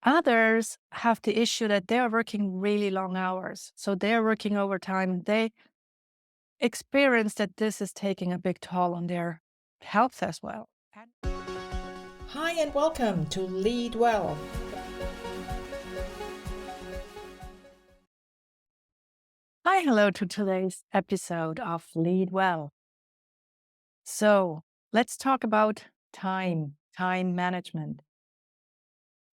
Others have the issue that they are working really long hours. So they're working overtime. They experience that this is taking a big toll on their health as well. Hi and welcome to Lead Well. Hi, hello to today's episode of Lead Well. So let's talk about time management.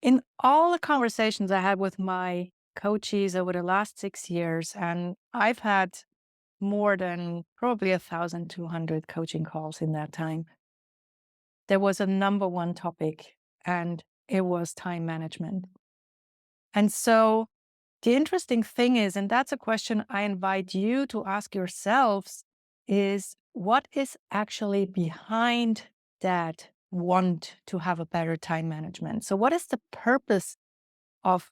In all the conversations I had with my coaches over the last 6 years, and I've had more than probably 1,200 coaching calls in that time, there was a number one topic, and it was time management. And so the interesting thing is, and that's a question I invite you to ask yourselves, is what is actually behind that want to have a better time management? So, what is the purpose of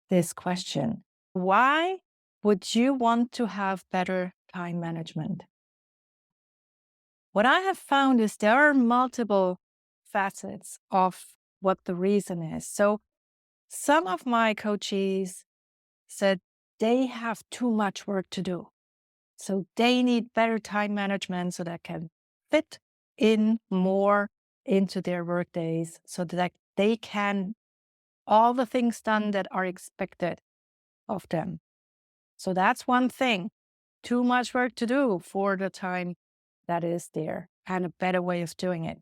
this question? Why would you want to have better time management? What I have found is there are multiple facets of what the reason is. So, some of my coaches said they have too much work to do. So they need better time management so that can fit in more into their work days so that they can all the things done that are expected of them. So that's one thing. Too much work to do for the time that is there and a better way of doing it.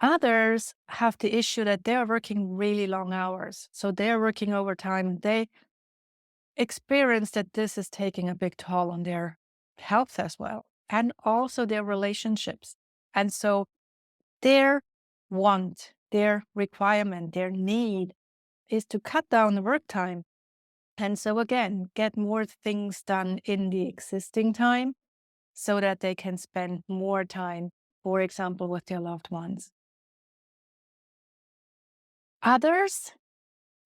Others have the issue that they are working really long hours. So they're working overtime. They experience that this is taking a big toll on their health as well, and also their relationships. And so their want, their requirement, their need is to cut down the work time. And so again, get more things done in the existing time so that they can spend more time, for example, with their loved ones. Others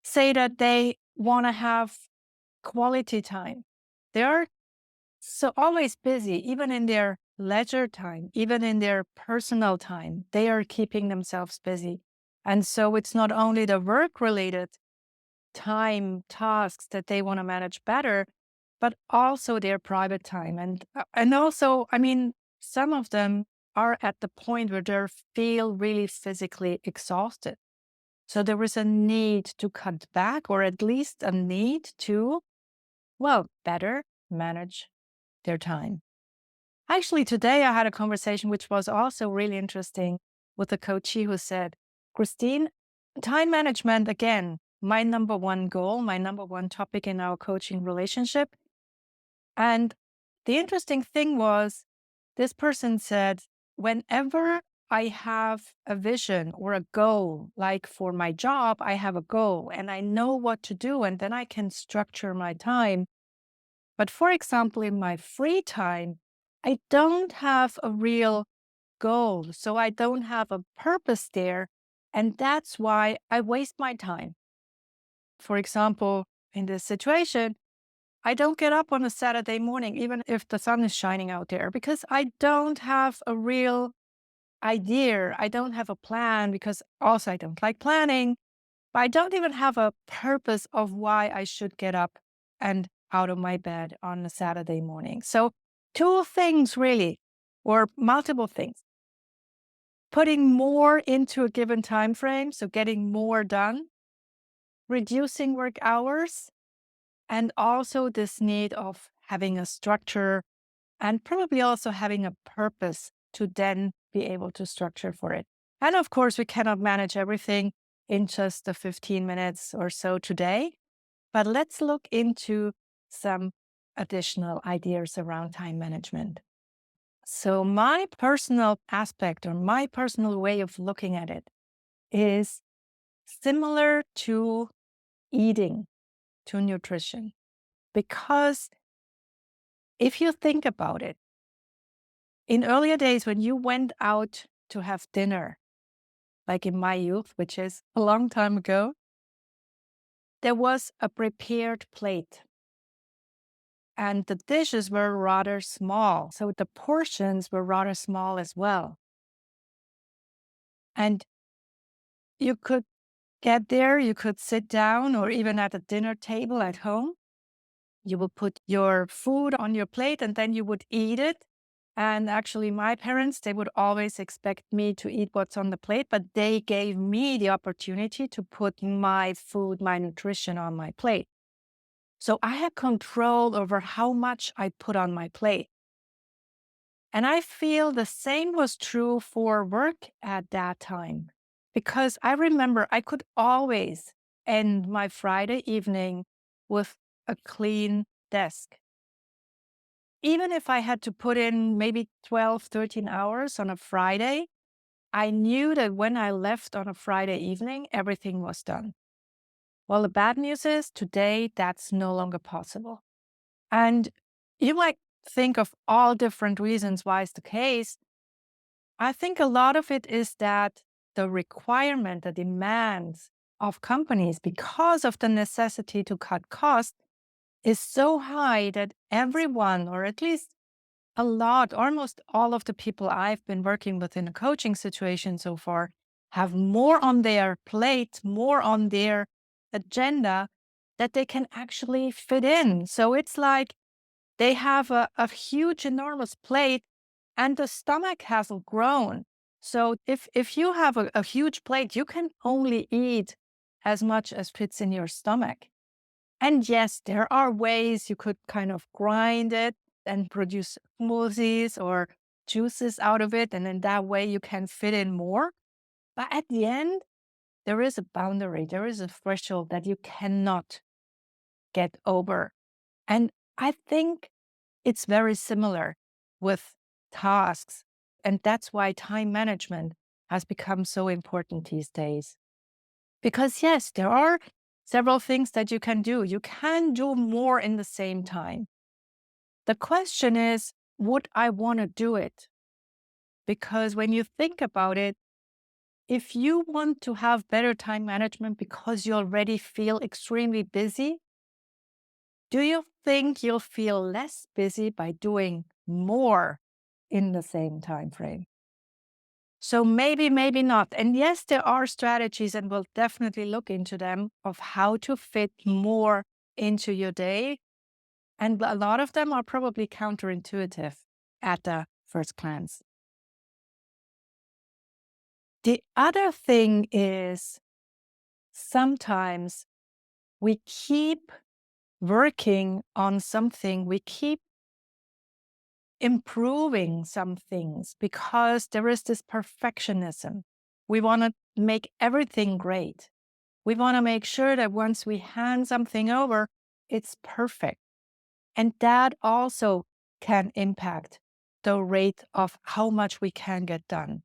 say that they want to have quality time. They are so always busy, even in their leisure time, even in their personal time, they are keeping themselves busy. And so it's not only the work related time tasks that they want to manage better, but also their private time. And also, I mean, some of them are at the point where they feel really physically exhausted. So there is a need to cut back, or at least a need to, well, better manage their time. Actually, today I had a conversation which was also really interesting with a coachee who said, Christine, time management, again, my number one goal, my number one topic in our coaching relationship. And the interesting thing was, this person said, whenever I have a vision or a goal, like for my job, I have a goal and I know what to do, and then I can structure my time. But for example, in my free time, I don't have a real goal. So I don't have a purpose there. And that's why I waste my time. For example, in this situation, I don't get up on a Saturday morning, even if the sun is shining out there, because I don't have a real idea. I don't have a plan, because also I don't like planning, but I don't even have a purpose of why I should get up and out of my bed on a Saturday morning. So, two things really, or multiple things. Putting more into a given time frame, so getting more done, reducing work hours, and also this need of having a structure and probably also having a purpose to then be able to structure for it. And of course, we cannot manage everything in just the 15 minutes or so today, but let's look into some additional ideas around time management. So, my personal aspect or my personal way of looking at it is similar to eating, to nutrition, because if you think about it, in earlier days, when you went out to have dinner, like in my youth, which is a long time ago, there was a prepared plate and the dishes were rather small. So the portions were rather small as well. And you could get there, you could sit down or even at a dinner table at home. You will put your food on your plate and then you would eat it. And actually, my parents, they would always expect me to eat what's on the plate, but they gave me the opportunity to put my food, my nutrition on my plate. So I had control over how much I put on my plate. And I feel the same was true for work at that time, because I remember I could always end my Friday evening with a clean desk. Even if I had to put in maybe 12, 13 hours on a Friday, I knew that when I left on a Friday evening, everything was done. Well, the bad news is today that's no longer possible. And you might think of all different reasons why it's the case. I think a lot of it is that the requirement, the demands of companies, because of the necessity to cut costs, is so high that everyone, or at least a lot, almost all of the people I've been working with in a coaching situation so far, have more on their plate, more on their agenda that they can actually fit in. So it's like they have a huge, enormous plate and the stomach hasn't grown. So if you have a huge plate, you can only eat as much as fits in your stomach. And yes, there are ways you could kind of grind it and produce smoothies or juices out of it. And in that way, you can fit in more. But at the end, there is a boundary, there is a threshold that you cannot get over. And I think it's very similar with tasks. And that's why time management has become so important these days. Because, yes, there are several things that you can do. You can do more in the same time. The question is, would I want to do it? Because when you think about it, if you want to have better time management because you already feel extremely busy, do you think you'll feel less busy by doing more in the same time frame? So maybe, maybe not. And yes, there are strategies, and we'll definitely look into them, of how to fit more into your day. And a lot of them are probably counterintuitive at the first glance. The other thing is sometimes we keep working on something, we keep improving some things because there is this perfectionism. We want to make everything great. We want to make sure that once we hand something over, it's perfect. And that also can impact the rate of how much we can get done.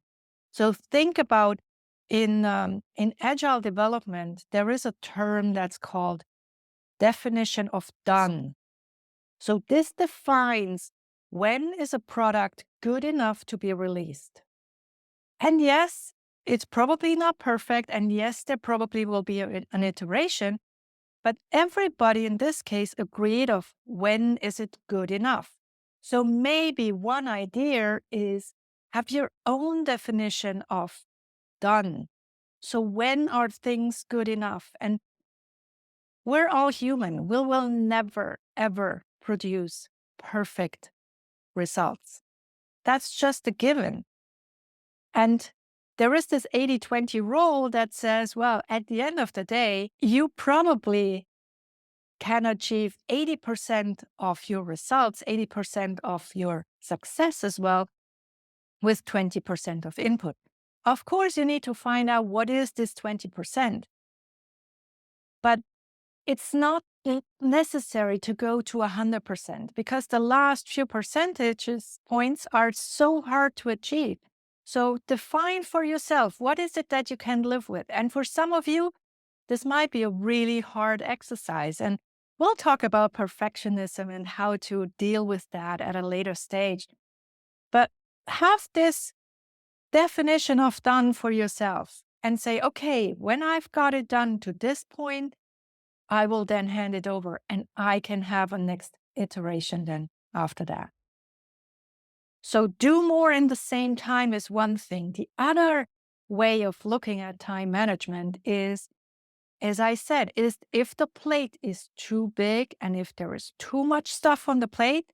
So think about in agile development, there is a term that's called definition of done. So this defines when is a product good enough to be released. And yes, it's probably not perfect. And yes, there probably will be an iteration, but everybody in this case agreed of when is it good enough. So maybe one idea is have your own definition of done. So when are things good enough? And we're all human. We will never, ever produce perfect results. That's just a given. And there is this 80-20 rule that says, well, at the end of the day, you probably can achieve 80% of your results, 80% of your success as well, with 20% of input. Of course, you need to find out what is this 20%. But it's not necessary to go to 100% because the last few percentages points are so hard to achieve. So define for yourself, what is it that you can live with? And for some of you, this might be a really hard exercise. And we'll talk about perfectionism and how to deal with that at a later stage. But have this definition of done for yourself and say, okay, when I've got it done to this point, I will then hand it over and I can have a next iteration then after that. So do more in the same time is one thing. The other way of looking at time management is as I said, is if the plate is too big and if there is too much stuff on the plate,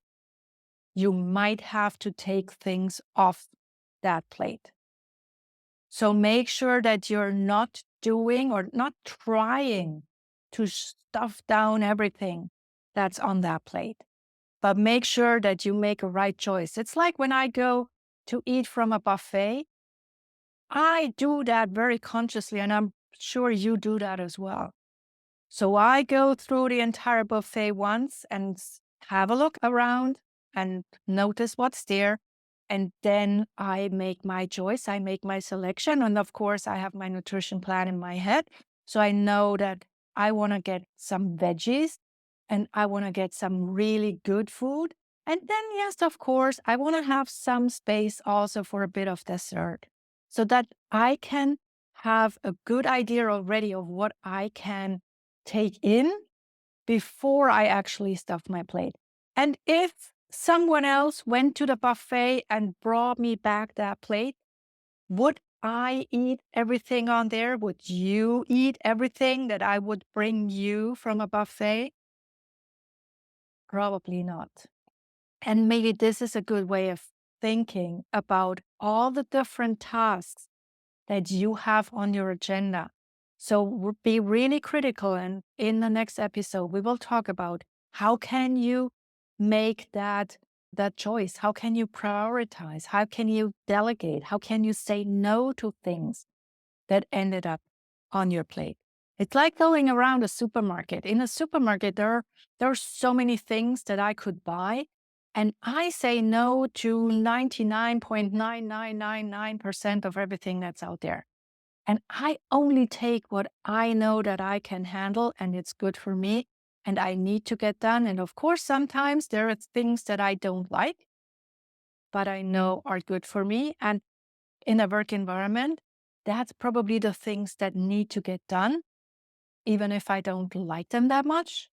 you might have to take things off that plate. So make sure that you're not doing or not trying to stuff down everything that's on that plate, but make sure that you make a right choice. It's like when I go to eat from a buffet, I do that very consciously, and I'm sure you do that as well. So I go through the entire buffet once and have a look around and notice what's there. And then I make my choice. I make my selection. And of course, I have my nutrition plan in my head. So I know that I want to get some veggies and I want to get some really good food. And then, yes, of course, I want to have some space also for a bit of dessert so that I can have a good idea already of what I can take in before I actually stuff my plate. And if someone else went to the buffet and brought me back that plate, would I eat everything on there? Would you eat everything that I would bring you from a buffet? Probably not. And maybe this is a good way of thinking about all the different tasks that you have on your agenda. So be really critical. And in the next episode, we will talk about how can you make that choice? How can you prioritize? How can you delegate? How can you say no to things that ended up on your plate? It's like going around a supermarket. In a supermarket, there are so many things that I could buy. And I say no to 99.9999% of everything that's out there. And I only take what I know that I can handle and it's good for me and I need to get done. And of course, sometimes there are things that I don't like, but I know are good for me. And in a work environment, that's probably the things that need to get done, even if I don't like them that much,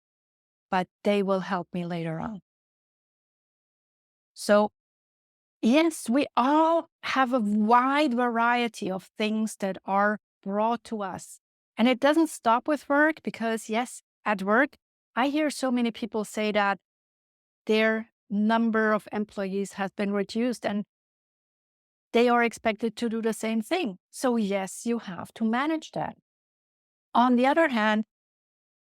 but they will help me later on. So yes, we all have a wide variety of things that are brought to us. And it doesn't stop with work because, yes, at work, I hear so many people say that their number of employees has been reduced and they are expected to do the same thing. So, yes, you have to manage that. On the other hand,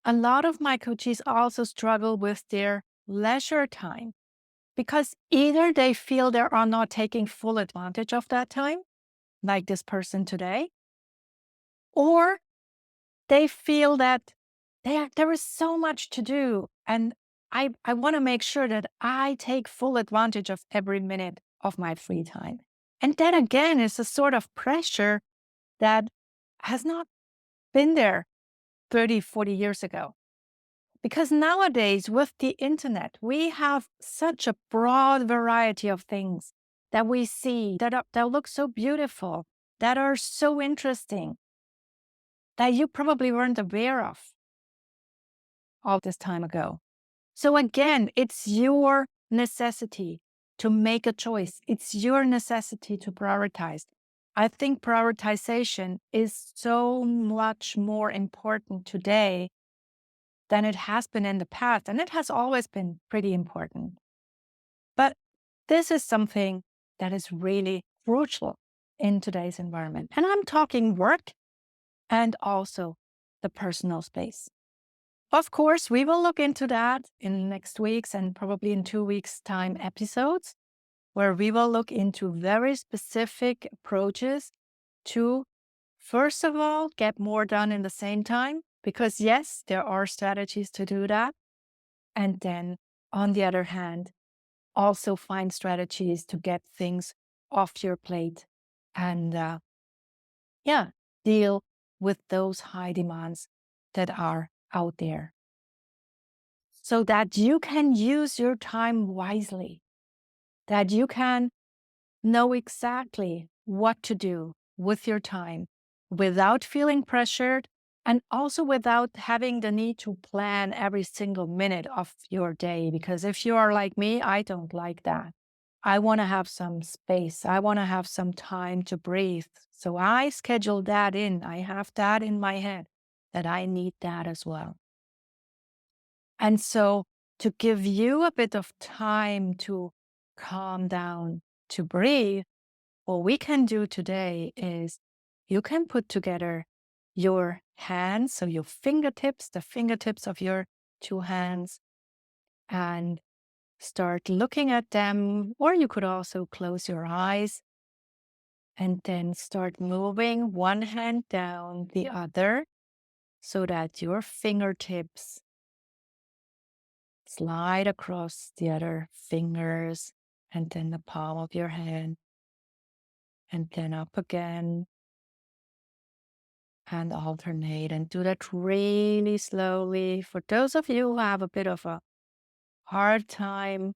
a lot of my coaches also struggle with their leisure time because either they feel they are not taking full advantage of that time like this person today, or they feel that there is so much to do. And I want to make sure that I take full advantage of every minute of my free time. And that again is a sort of pressure that has not been there 30, 40 years ago. Because nowadays, with the internet, we have such a broad variety of things that we see that look so beautiful, that are so interesting, that you probably weren't aware of all this time ago. So again, it's your necessity to make a choice. It's your necessity to prioritize. I think prioritization is so much more important today than it has been in the past. And it has always been pretty important. But this is something that is really crucial in today's environment. And I'm talking work and also the personal space. Of course, we will look into that in next week's and probably in 2 weeks' time episodes, where we will look into very specific approaches to, first of all, get more done in the same time. Because yes, there are strategies to do that. And then on the other hand, also find strategies to get things off your plate and deal with those high demands that are out there so that you can use your time wisely, that you can know exactly what to do with your time without feeling pressured and also without having the need to plan every single minute of your day. Because if you are like me, I don't like that. I want to have some space. I want to have some time to breathe. So I schedule that in. I have that in my head that I need that as well. And so, to give you a bit of time to calm down, to breathe, what we can do today is you can put together your hands, so your fingertips, the fingertips of your two hands, and start looking at them. Or you could also close your eyes and then start moving one hand down the other so that your fingertips slide across the other fingers and then the palm of your hand, and then up again, and alternate, and do that really slowly. For those of you who have a bit of a hard time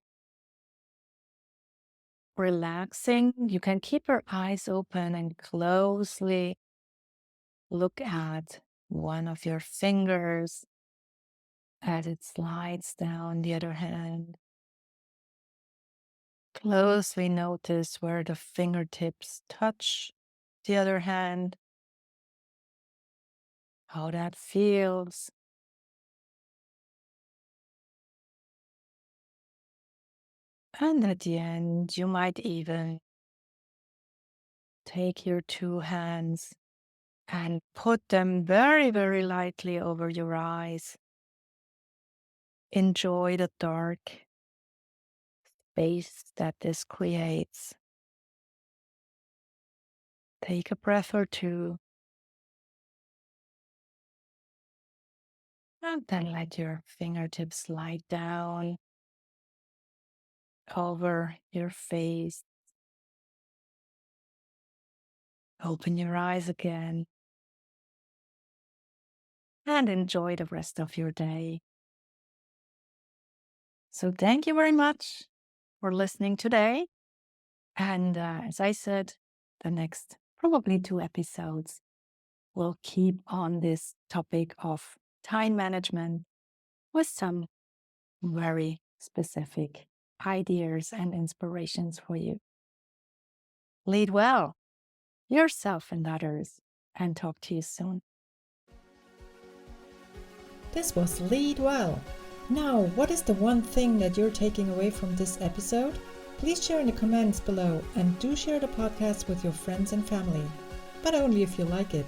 relaxing, you can keep your eyes open and closely look at one of your fingers as it slides down the other hand. Closely notice where the fingertips touch the other hand, how that feels. And at the end, you might even take your two hands and put them very, very lightly over your eyes. Enjoy the dark space that this creates. Take a breath or two, and then let your fingertips slide down over your face. Open your eyes again and enjoy the rest of your day. So, thank you very much for listening today. And as I said, the next probably 2 episodes will keep on this topic of time management with some very specific ideas and inspirations for you. Lead well, yourself and others, and talk to you soon. This was Lead Well. Now, what is the one thing that you're taking away from this episode? Please share in the comments below, and do share the podcast with your friends and family, but only if you like it.